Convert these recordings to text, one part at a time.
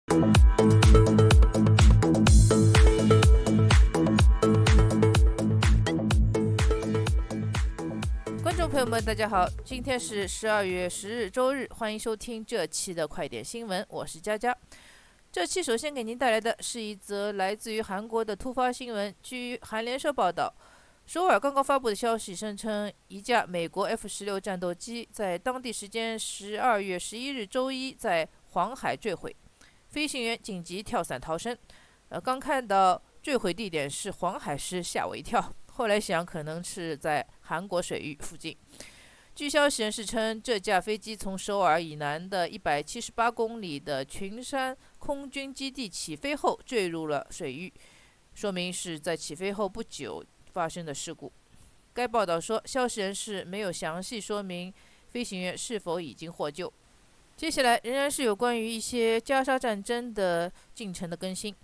观众朋友们，大家好，今天是12月10日周日，欢迎收听这期的快点新闻，我是佳佳。这期首先给您带来的是一则来自于韩国的突发新闻。据韩联社报道，首尔刚刚发布的消息声称，一架美国 F-16战斗机在当地时间12月11日周一在黄海坠毁，飞行员紧急跳伞逃生。刚看到坠毁地点是黄海时吓我一跳，后来想可能是在韩国水域附近。据消息人士称，这架飞机从首尔以南的178公里的群山空军基地起飞后坠入了水域，说明是在起飞后不久发生的事故。该报道说，消息人士没有详细说明飞行员是否已经获救。接下来仍然是有关于一些加沙战争的进程的更新。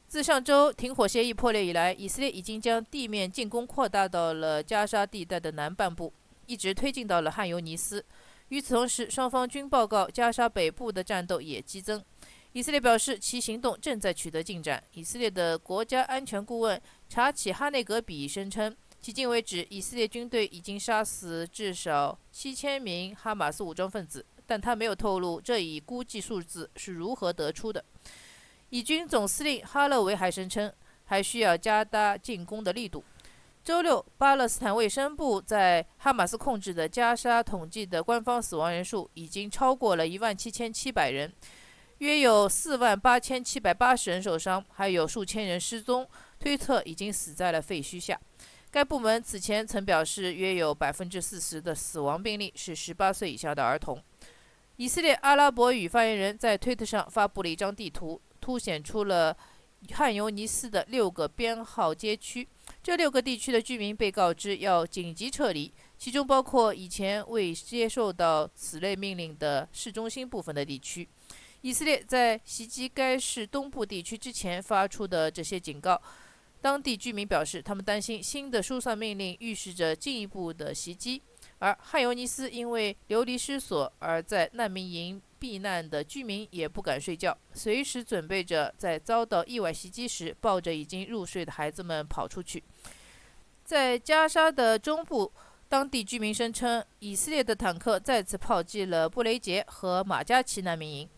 自上周停火协议破裂以来，以色列已经将地面进攻扩大到了加沙地带的南半部，一直推进到了汉尤尼斯。与此同时，双方均报告加沙北部的战斗也激增。以色列表示其行动正在取得进展。以色列的国家安全顾问查启哈内格比声称，迄今为止，以色列军队已经杀死至少7000名哈马斯武装分子，但他没有透露这一估计数字是如何得出的。以军总司令哈勒维还声称，还需要加大进攻的力度。周六，巴勒斯坦卫生部在哈马斯控制的加沙统计的官方死亡人数已经超过了17700人，约有48780人受伤，还有数千人失踪，推测已经死在了废墟下。该部门此前曾表示，约有40%的死亡病例是18岁以下的儿童。以色列阿拉伯语发言人在推特上发布了一张地图，凸显出了汉尤尼斯的6个编号街区。这6个地区的居民被告知要紧急撤离，其中包括以前未接受到此类命令的市中心部分的地区。以色列在袭击该市东部地区之前发出的这些警告，当地居民表示，他们担心新的疏散命令预示着进一步的袭击。而汉尤尼斯因为流离失所而在难民营避难的居民也不敢睡觉，随时准备着在遭到意外袭击时抱着已经入睡的孩子们跑出去。在加沙的中部，当地居民声称，以色列的坦克再次炮击了布雷杰和马加奇难民营。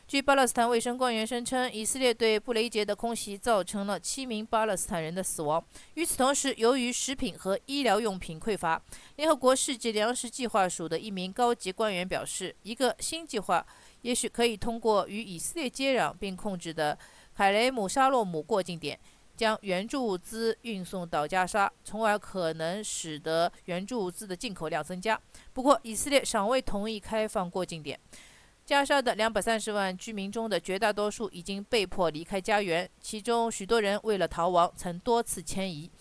据巴勒斯坦卫生官员声称，以色列对布雷杰的空袭造成了7名巴勒斯坦人的死亡。与此同时，由于食品和医疗用品匮乏，联合国世界粮食计划署的一名高级官员表示，一个新计划也许可以通过与以色列接壤并控制的海雷姆沙洛姆过境点，将援助物资运送到加沙，从而可能使得援助物资的进口量增加。不过，以色列尚未同意开放过境点。加沙的230万居民中的绝大多数已经被迫离开家园，其中许多人为了逃亡曾多次迁移。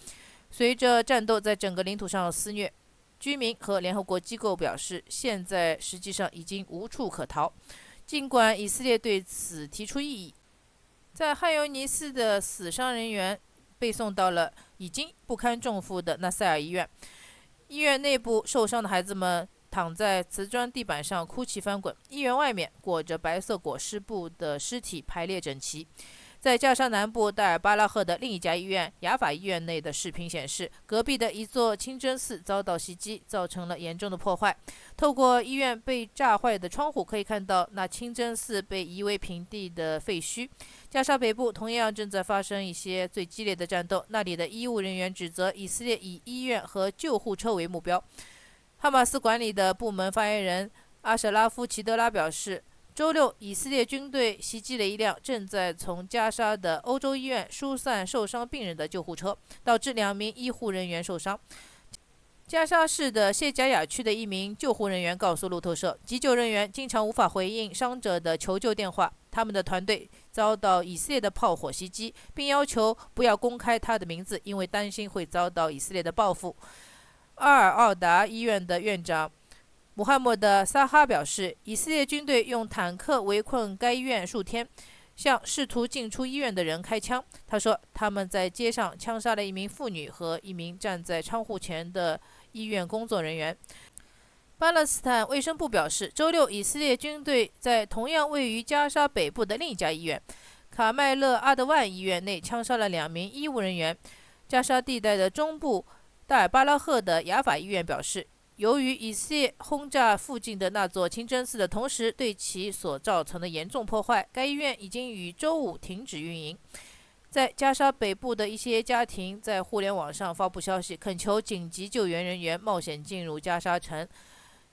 随着战斗在整个领土上肆虐，居民和联合国机构表示，现在实际上已经无处可逃。尽管以色列对此提出异议，在汉尤尼斯的死伤人员被送到了已经不堪重负的纳赛尔医院。医院内部受伤的孩子们躺在瓷砖地板上哭泣翻滚，医院外面裹着白色裹尸布的尸体排列整齐。在加沙南部代尔巴拉赫的另一家医院雅法医院内的视频显示，隔壁的一座清真寺遭到袭击，造成了严重的破坏。透过医院被炸坏的窗户可以看到那清真寺被夷为平地的废墟。加沙北部同样正在发生一些最激烈的战斗，那里的医务人员指责以色列以医院和救护车为目标。哈马斯管理的部门发言人阿舍拉夫·齐德拉表示，周六，以色列军队袭击了一辆正在从加沙的欧洲医院疏散受伤病人的救护车，导致2名医护人员受伤。加沙市的谢贾雅区的一名救护人员告诉路透社，急救人员经常无法回应伤者的求救电话，他们的团队遭到以色列的炮火袭击，并要求不要公开他的名字，因为担心会遭到以色列的报复。阿尔奥达医院的院长穆罕默德·萨哈表示，以色列军队用坦克围困该医院数天，向试图进出医院的人开枪。他说，他们在街上枪杀了一名妇女和一名站在窗户前的医院工作人员。巴勒斯坦卫生部表示，周六以色列军队在同样位于加沙北部的另一家医院卡麦勒阿德万医院内枪杀了2名医务人员。加沙地带的中部大尔巴拉赫的雅法医院表示，由于以色列轰炸附近的那座清真寺的同时对其所造成的严重破坏，该医院已经于周五停止运营。在加沙北部的一些家庭在互联网上发布消息，恳求紧急救援人员冒险进入加沙城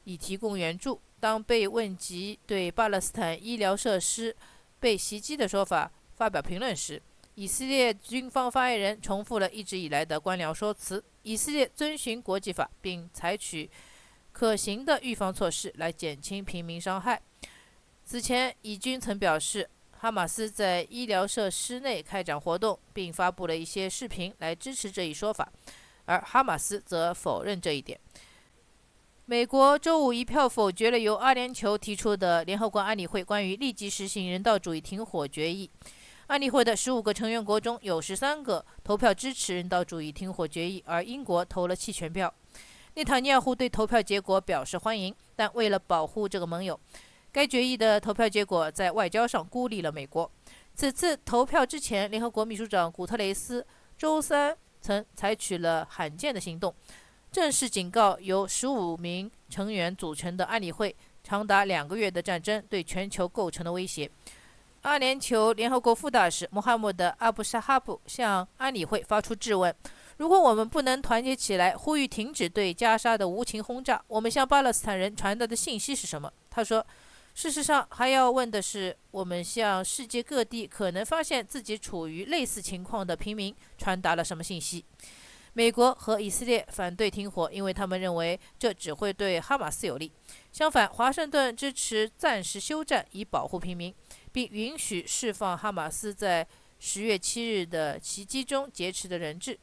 以提供援助。当被问及对巴勒斯坦医疗设施被袭击的说法发表评论时，以色列军方发言人重复了一直以来的官僚说辞：以色列遵循国际法，并采取可行的预防措施来减轻平民伤害。此前，以军曾表示，哈马斯在医疗设施内开展活动，并发布了一些视频来支持这一说法，而哈马斯则否认这一点。美国周五一票否决了由阿联酋提出的联合国安理会关于立即实行人道主义停火决议。安理会的15个成员国中有13个投票支持人道主义停火决议，而英国投了弃权票。内塔尼亚胡对投票结果表示欢迎，但为了保护这个盟友，该决议的投票结果在外交上孤立了美国。此次投票之前，联合国秘书长古特雷斯周三曾采取了罕见的行动，正式警告由15名成员组成的安理会长达2个月的战争对全球构成的威胁。阿联酋联合国副大使穆罕默德·阿布沙哈布向安理会发出质问：如果我们不能团结起来，呼吁停止对加沙的无情轰炸，我们向巴勒斯坦人传达的信息是什么？他说，事实上，还要问的是，我们向世界各地可能发现自己处于类似情况的平民传达了什么信息？美国和以色列反对停火，因为他们认为这只会对哈马斯有利。相反，华盛顿支持暂时休战以保护平民，并允许释放哈马斯在10月7日的袭击中劫持的人质。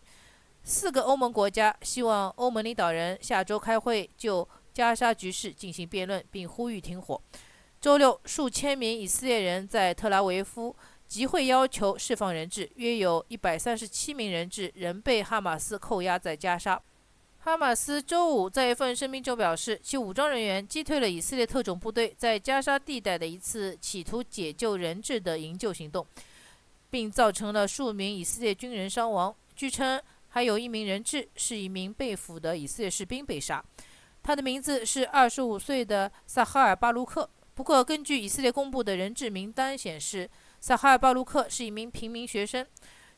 4个欧盟国家希望欧盟领导人下周开会就加沙局势进行辩论，并呼吁停火。周六，数千名以色列人在特拉维夫集会要求释放人质，约有137名人质仍被哈马斯扣押在加沙。哈马斯周五在一份声明中表示，其武装人员击退了以色列特种部队在加沙地带的一次企图解救人质的营救行动，并造成了数名以色列军人伤亡。据称，还有1名人质是一名被俘的以色列士兵被杀，他的名字是25岁的萨哈尔·巴鲁克。不过，根据以色列公布的人质名单显示，萨哈尔·巴鲁克是一名平民学生。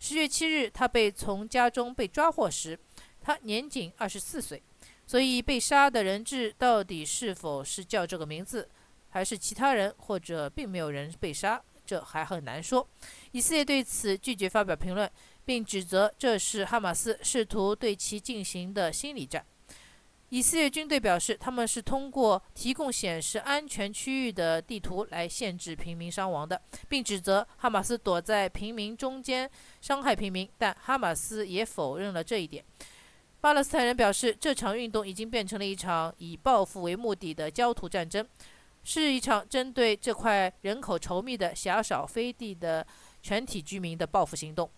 10月7日，他被从家中被抓获时，他年仅24岁。所以，被杀的人质到底是否是叫这个名字，还是其他人，或者并没有人被杀，这还很难说。以色列对此拒绝发表评论，并指责这是哈马斯试图对其进行的心理战。以色列军队表示，他们是通过提供显示安全区域的地图来限制平民伤亡的，并指责哈马斯躲在平民中间伤害平民，但哈马斯也否认了这一点。巴勒斯坦人表示，这场运动已经变成了一场以报复为目的的焦土战争，是一场针对这块人口稠密的狭小飞地的全体居民的报复行动。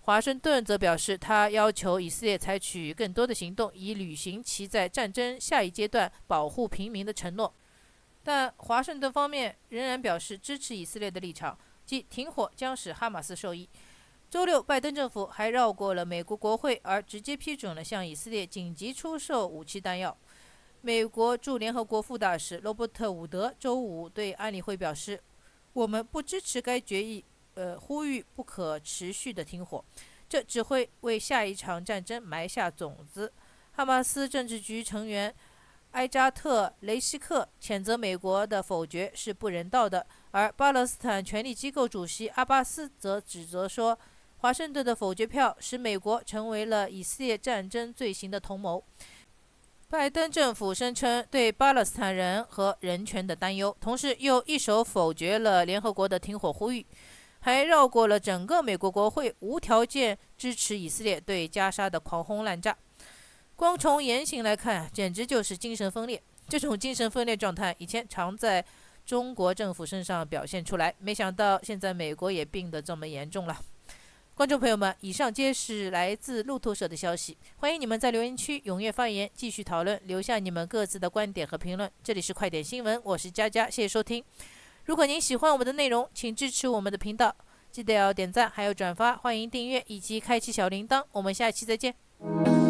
华盛顿则表示，他要求以色列采取更多的行动，以履行其在战争下一阶段保护平民的承诺。但华盛顿方面仍然表示支持以色列的立场，即停火将使哈马斯受益。周六，拜登政府还绕过了美国国会，而直接批准了向以色列紧急出售武器弹药。美国驻联合国副大使罗伯特·伍德周五对安理会表示，我们不支持该决议，呼吁不可持续的停火，这只会为下一场战争埋下种子。哈马斯政治局成员埃扎特·雷希克谴责美国的否决是不人道的，而巴勒斯坦权力机构主席阿巴斯则指责说，华盛顿的否决票使美国成为了以色列战争罪行的同谋。拜登政府声称对巴勒斯坦人和人权的担忧，同时又一手否决了联合国的停火呼吁，还绕过了整个美国国会，无条件支持以色列对加沙的狂轰滥炸。光从言行来看，简直就是精神分裂。这种精神分裂状态以前常在中国政府身上表现出来，没想到现在美国也病得这么严重了。观众朋友们，以上皆是来自路透社的消息，欢迎你们在留言区踊跃发言，继续讨论，留下你们各自的观点和评论。这里是快点新闻，我是佳佳，谢谢收听。如果您喜欢我们的内容，请支持我们的频道，记得要点赞，还有转发，欢迎订阅以及开启小铃铛。我们下期再见。